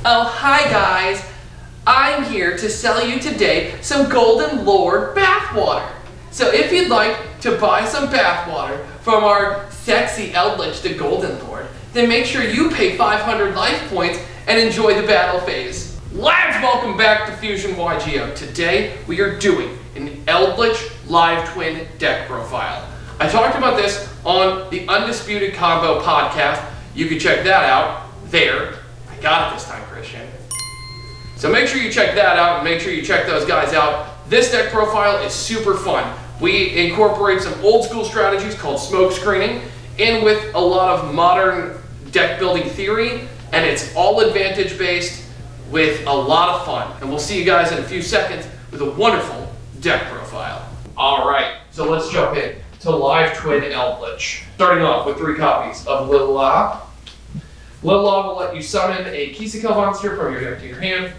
Oh, hi guys. I'm here to sell you today some Golden Lord bathwater. So if you'd like to buy some bathwater from our sexy Eldlich, the Golden Lord, then make sure you pay 500 life points and enjoy the battle phase. Lads, welcome back to Fusion YGO. Today we are doing an Eldlich Live Twin deck profile. I talked about this on the Undisputed Combo podcast. You can check that out there. I got it this time, Christian. So make sure you check that out and make sure you check those guys out. This deck profile is super fun. We incorporate some old school strategies called smoke screening in with a lot of modern deck building theory, and it's all advantage based with a lot of fun. And we'll see you guys in a few seconds with a wonderful deck profile. All right, so let's jump in to Live Twin Eldlich. Starting off with 3 copies of Little Law. Little Law will let you summon a Kill monster from your deck to your hand,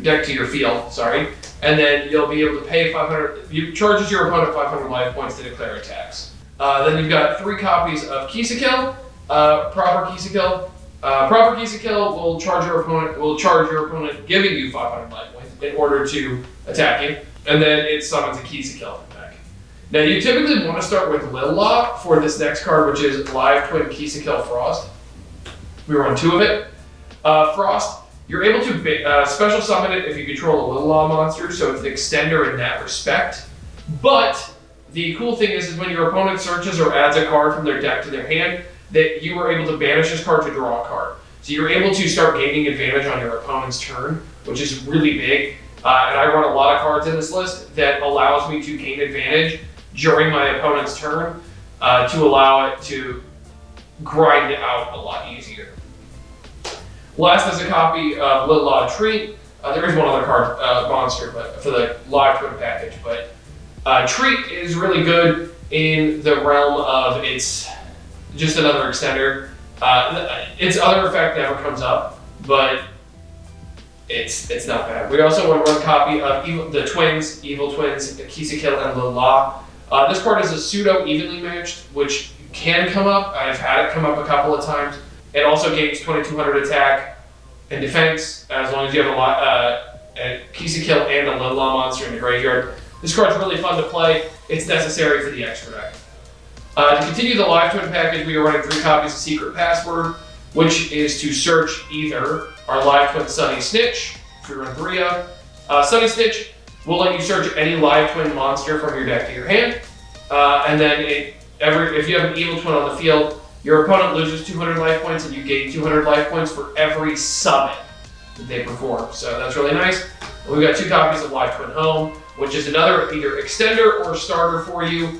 deck to your field, sorry, and then you'll be able to pay 500, you charges your opponent 500 life points to declare attacks. Then you've got 3 copies of Kill, proper Kill. Proper Kill will charge your opponent, giving you 500 life points in order to attack you, and then it summons a Kill back. Now you typically want to start with Little Law for this next card, which is Live Twin Kill Frost. We run 2 of it. Frost, you're able to special summon it if you control a Little Law monster, so it's an extender in that respect. But the cool thing is when your opponent searches or adds a card from their deck to their hand, that you are able to banish this card to draw a card. So you're able to start gaining advantage on your opponent's turn, which is really big. And I run a lot of cards in this list that allows me to gain advantage during my opponent's turn to allow it to grind it out a lot easier. Last is a copy of Little Law Treat. There is one other card, monster, but for the Live Twin package. But Treat is really good in the realm of it's just another extender. Its other effect never comes up, but it's not bad. We also want to run a copy of Evil Twins, Kill, and Little Law. This card is a pseudo evenly matched, which can come up. I've had it come up a couple of times. It also gains 2200 attack and defense as long as you have a Kill and a Little Law monster in the graveyard. This card's really fun to play. It's necessary for the extra deck. To continue the Live Twin package, we are running 3 copies of Secret Password, which is to search either our Live Twin Sunny Snitch, which we run 3 of. Sunny Snitch will let you search any Live Twin monster from your deck to your hand, and then if you have an Evil Twin on the field, your opponent loses 200 life points and you gain 200 life points for every summon that they perform. So that's really nice. And we've got 2 copies of Live Twin Home, which is another either extender or starter for you.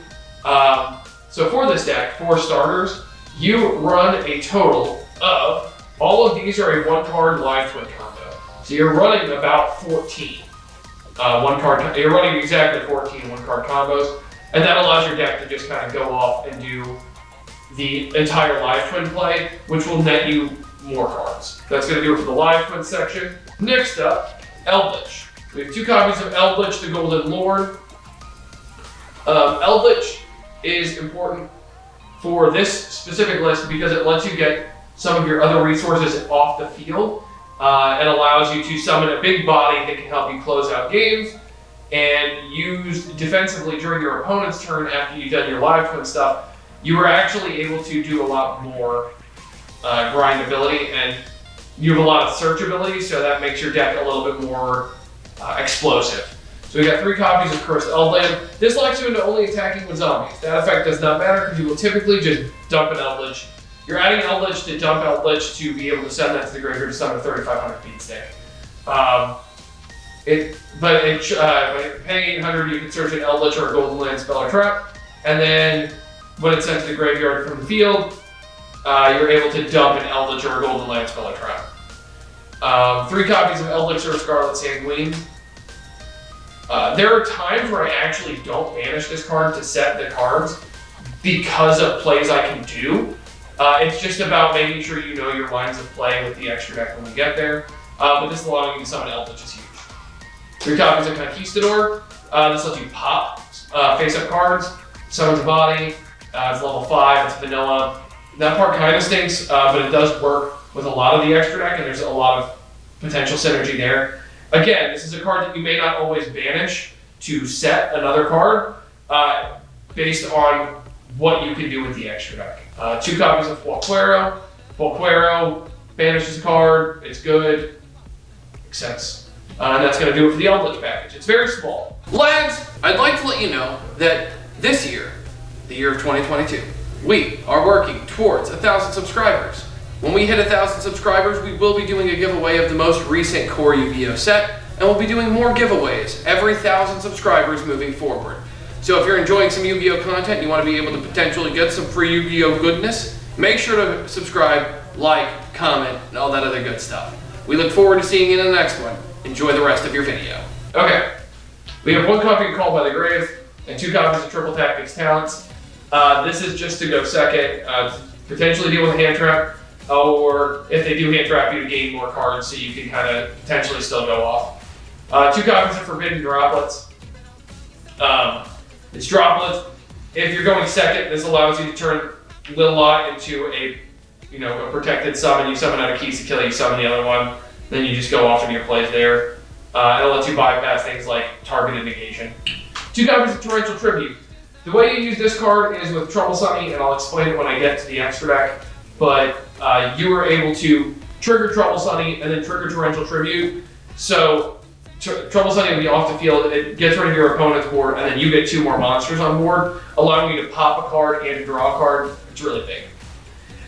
So for this deck, for starters, you run a total of, all of these are a 1-card Live Twin combo. So you're running about 14. You're running exactly 14 1-card combos, and that allows your deck to just kind of go off and do the entire Live Twin play, which will net you more cards. That's going to do it for the Live Twin section. Next up, Eldlich. We have 2 copies of Eldlich, the Golden Lord. Eldlich is important for this specific list because it lets you get some of your other resources off the field and allows you to summon a big body that can help you close out games and use defensively during your opponent's turn after you've done your Live Twin stuff. You were actually able to do a lot more grindability, and you have a lot of search ability, so that makes your deck a little bit more explosive. So we got 3 copies of Cursed Eldland. This locks you into only attacking with zombies. That effect does not matter because you will typically just dump an Eldlich. You're adding Eldlich to dump Eldlich to be able to send that to the graveyard to summon a 3500 beatstick. By paying 800, you can search an Eldlich or a Golden Land spell or trap, and then when it's sent to the graveyard from the field, you're able to dump an Eldlich or a Golden Land spell or trap. 3 copies of Eldlich or Scarlet Sanguine. There are times where I actually don't banish this card to set the cards because of plays I can do. It's just about making sure you know your lines of play with the extra deck when we get there. But this allowing you to summon Eldlich is huge. 3 copies of Conquistador. This lets you pop face-up cards, summons a body. It's level 5, it's vanilla. That part kind of stinks, but it does work with a lot of the extra deck, and there's a lot of potential synergy there. Again, this is a card that you may not always banish to set another card based on what you can do with the extra deck. 2 copies of Volquero. Volquero banishes a card, it's good, accepts. And that's going to do it for the Eldlich package. It's very small. Lads, I'd like to let you know that this year, the year of 2022, we are working towards 1,000 subscribers. When we hit 1,000 subscribers, we will be doing a giveaway of the most recent core Yu-Gi-Oh set, and we'll be doing more giveaways every 1,000 subscribers moving forward. So if you're enjoying some Yu-Gi-Oh content, you want to be able to potentially get some free Yu-Gi-Oh goodness, make sure to subscribe, like, comment, and all that other good stuff. We look forward to seeing you in the next one. Enjoy the rest of your video. Okay, we have 1 copy of Called by the Grave and 2 copies of Triple Tactics Talents. This is just to go second, potentially deal with a hand trap, or if they do hand trap you, to gain more cards so you can kind of potentially still go off. 2 copies of Forbidden Droplets. It's droplets. If you're going second, this allows you to turn Lil-La into a protected summon. You summon out a Keys to Kill, you summon the other one, then you just go off into your plays there. It'll let you bypass things like targeted negation. 2 copies of Torrential Tribute. The way you use this card is with Trouble Sunny, and I'll explain it when I get to the extra deck, but you were able to trigger Trouble Sunny and then trigger Torrential Tribute. So Trouble Sunny will be off the field, it gets rid of your opponent's board, and then you get 2 more monsters on board, allowing you to pop a card and to draw a card. It's really big.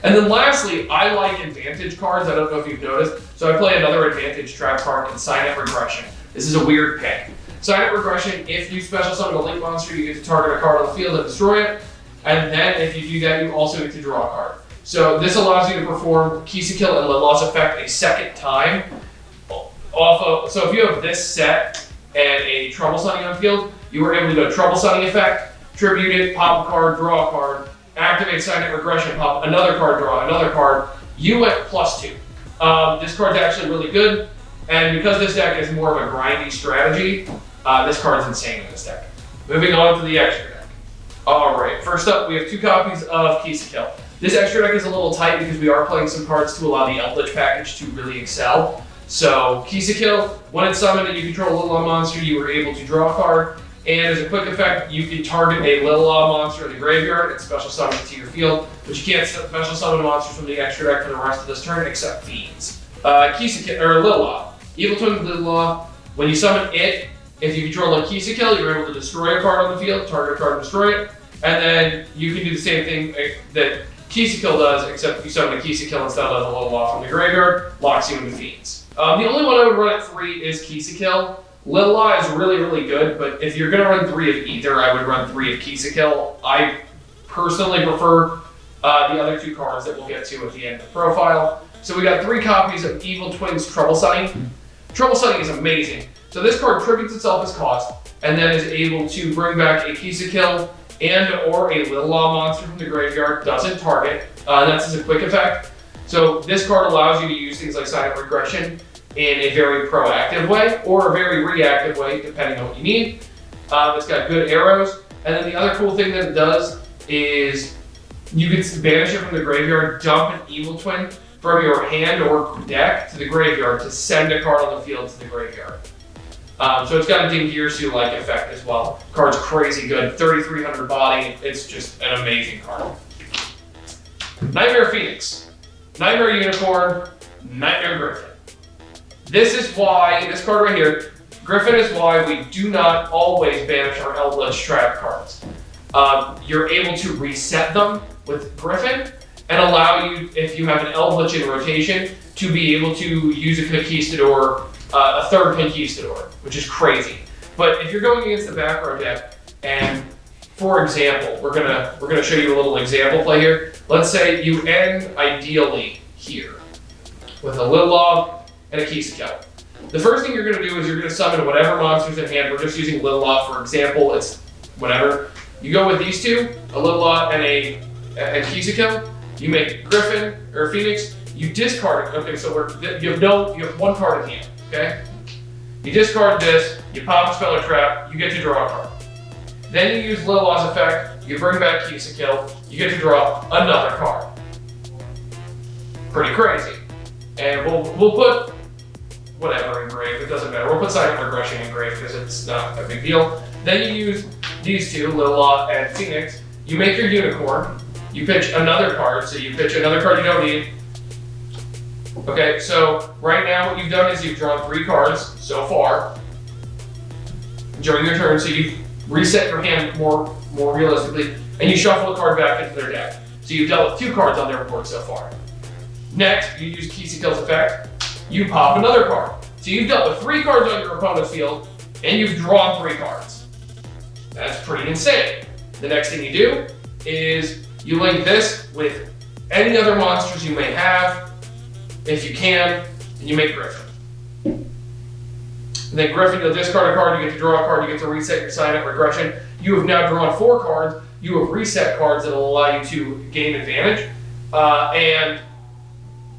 And then lastly, I like advantage cards. I don't know if you've noticed. So I play another advantage trap card in Signet Regression. This is a weird pick. Signet Regression, if you special summon a link monster, you get to target a card on the field and destroy it. And then if you do that, you also get to draw a card. So this allows you to perform Keys to Kill and Lil-La's effect a second time. So if you have this set and a Trouble Sunny on field, you were able to go Trouble Sunny effect, tribute it, pop a card, draw a card, activate Signet Regression, pop another card, draw another card. You went +2. This card's actually really good, and because this deck is more of a grindy strategy, this card's insane in this deck. Moving on to the extra deck. Alright, first up we have 2 copies of Keys to Kill. This extra deck is a little tight because we are playing some cards to allow the Eldlich package to really excel. So, Keys to Kill, when it's summoned and you control a Lil-La monster, you were able to draw a card. And as a quick effect, you can target a Lil-La monster in the graveyard and special summon it to your field, but you can't special summon monsters from the extra deck for the rest of this turn except Fiends. Keys to Kill, or Lil-La. Evil Twin Lil-La, when you summon it, if you control a Keys to Kill, you're able to destroy a card on the field, target a card and destroy it, and then you can do the same thing that Keys to Kill does, except if you summon a Keys to Kill instead of a Lil-La from the graveyard, locks you into Fiends. The only one I would run at 3 is Keys to Kill. Lil-La is really, really good, but if you're going to run 3 of either, I would run 3 of Keys to Kill. I personally prefer the other 2 cards that we'll get to at the end of the profile. So we got 3 copies of Evil Twin's Trouble Sunny. Trouble Sunny is amazing. So this card tributes itself as cost, and then is able to bring back a Keys to Kill and or a Lil-La monster from the graveyard, doesn't target. That's as a quick effect. So this card allows you to use things like Signet Regression in a very proactive way or a very reactive way, depending on what you need. It's got good arrows. And then the other cool thing that it does is you can banish it from the graveyard, dump an Evil Twin from your hand or deck to the graveyard to send a card on the field to the graveyard. So it's got a Dingirsu-like effect as well. Card's crazy good, 3,300 body. It's just an amazing card. Nightmare Phoenix, Nightmare Unicorn, Nightmare Griffin. This is why, this card right here, Griffin is why we do not always banish our Eldlich trap cards. You're able to reset them with Griffin and allow you, if you have an Eldlich in rotation, to be able to use a Conquistador, a 3rd Conquistador, which is crazy. But if you're going against the back row deck, and for example, we're gonna show you a little example play here. Let's say you end ideally here with a Lil-La and a Keys to Kill. The first thing you're going to do is you're going to summon whatever monsters in hand. We're just using Lil-La for example. It's whatever. You go with these 2, a Lil-La and a Keys to Kill. You make Griffin or Phoenix. You discard it. Okay, so you have 1 card in hand. Okay. You discard this. You pop a spell or trap. You get to draw a card. Then you use Lil-La's effect. You bring back Keys to Kill. You get to draw another card. Pretty crazy. And we'll put whatever engrave, it doesn't matter. We'll put Silent Regression engrave because it's not a big deal. Then you use these two, Lila and Phoenix. You make your unicorn. You pitch another card, so you pitch another card you don't need. Okay, so right now what you've done is you've drawn 3 cards so far during your turn, so you've reset your hand more realistically, and you shuffle a card back into their deck. So you've dealt with 2 cards on their board so far. Next, you use Kisiko's effect. You pop another card. So you've dealt with 3 cards on your opponent's field, and you've drawn 3 cards. That's pretty insane. The next thing you do is you link this with any other monsters you may have, if you can, and you make Griffin. And then Griffin, you'll discard a card, you get to draw a card, you get to reset your Silent Regression. You have now drawn 4 cards, you have reset cards that will allow you to gain advantage, and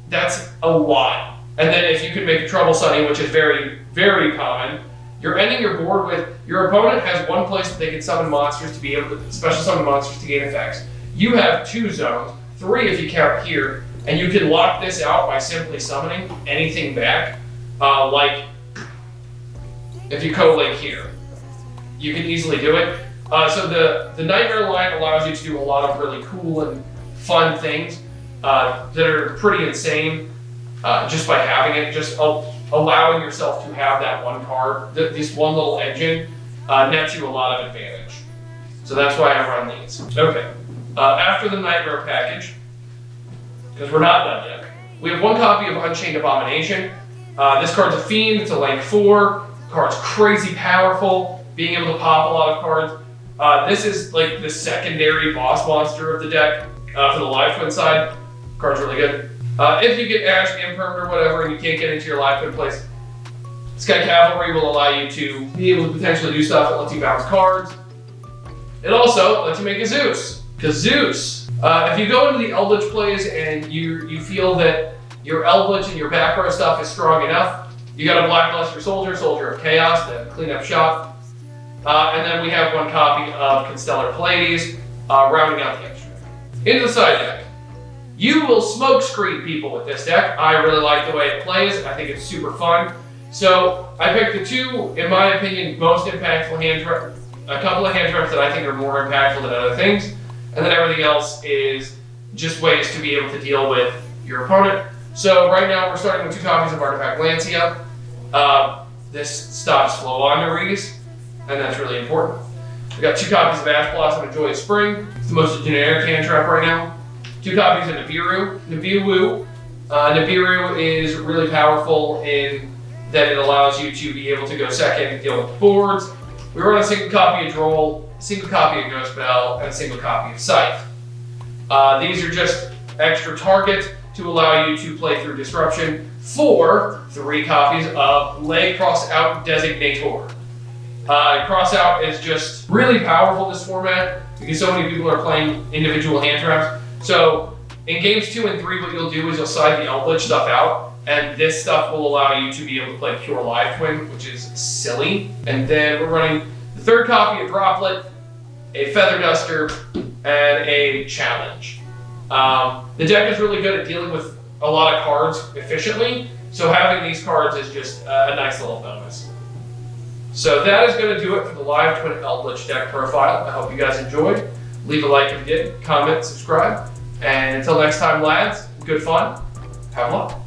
that's a lot. And then if you can make a Trouble Sunny, which is very, very common, you're ending your board with, your opponent has 1 place that they can summon monsters to be able to, special summon monsters to gain effects. You have 2 zones, 3 if you count here, and you can lock this out by simply summoning anything back, like if you co-link here. You can easily do it. So the Nightmare line allows you to do a lot of really cool and fun things that are pretty insane just by having it, just allowing yourself to have that one card, this one little engine, nets you a lot of advantage. So that's why I run these. Okay, after the Nightmare package, because we're not done yet, we have 1 copy of Unchained Abomination. This card's a Fiend, it's a length 4, the card's crazy powerful, being able to pop a lot of cards. This is like the secondary boss monster of the deck for the Live Twin side. The card's really good. If you get Ash, Imperm, or whatever, and you can't get into your Live Twin place, Sky Cavalry will allow you to be able to potentially do stuff that lets you bounce cards. It also lets you make a Zeus, because Zeus, if you go into the Eldlich plays and you feel that your Eldlich and your back row stuff is strong enough, you got a Blackluster Soldier, Soldier of Chaos, the cleanup shop. And then we have 1 copy of Constellar Pleiades, rounding out the extra deck. Into the side deck. You will smoke screen people with this deck. I really like the way it plays. I think it's super fun. So I picked the 2, in my opinion, most impactful hand traps, a couple of hand traps that I think are more impactful than other things, and then everything else is just ways to be able to deal with your opponent. So right now we're starting with 2 copies of Artifact Lancia. This stops flow honorees, and that's really important. We got 2 copies of Ash Blossom and Joyous Spring. It's the most generic hand trap right now. 2 copies of Nibiru. Nibiru is really powerful in that it allows you to be able to go second and deal with boards. We run a single copy of Droll, a single copy of Ghost Bell, and a single copy of Scythe. These are just extra target to allow you to play through Disruption for 3 copies of Lay Cross Out Designator. Cross Out is just really powerful in this format because so many people are playing individual hand traps. So in games 2 and 3, what you'll do is you'll side the Eldlich stuff out, and this stuff will allow you to be able to play pure Live Twin, which is silly. And then we're running the 3rd copy of Droplet, a Feather Duster, and a Challenge. The deck is really good at dealing with a lot of cards efficiently, so having these cards is just a nice little bonus. So that is going to do it for the Live Twin Eldlich deck profile. I hope you guys enjoyed. Leave a like if you did, comment, subscribe, and until next time, lads, good fun. Have luck.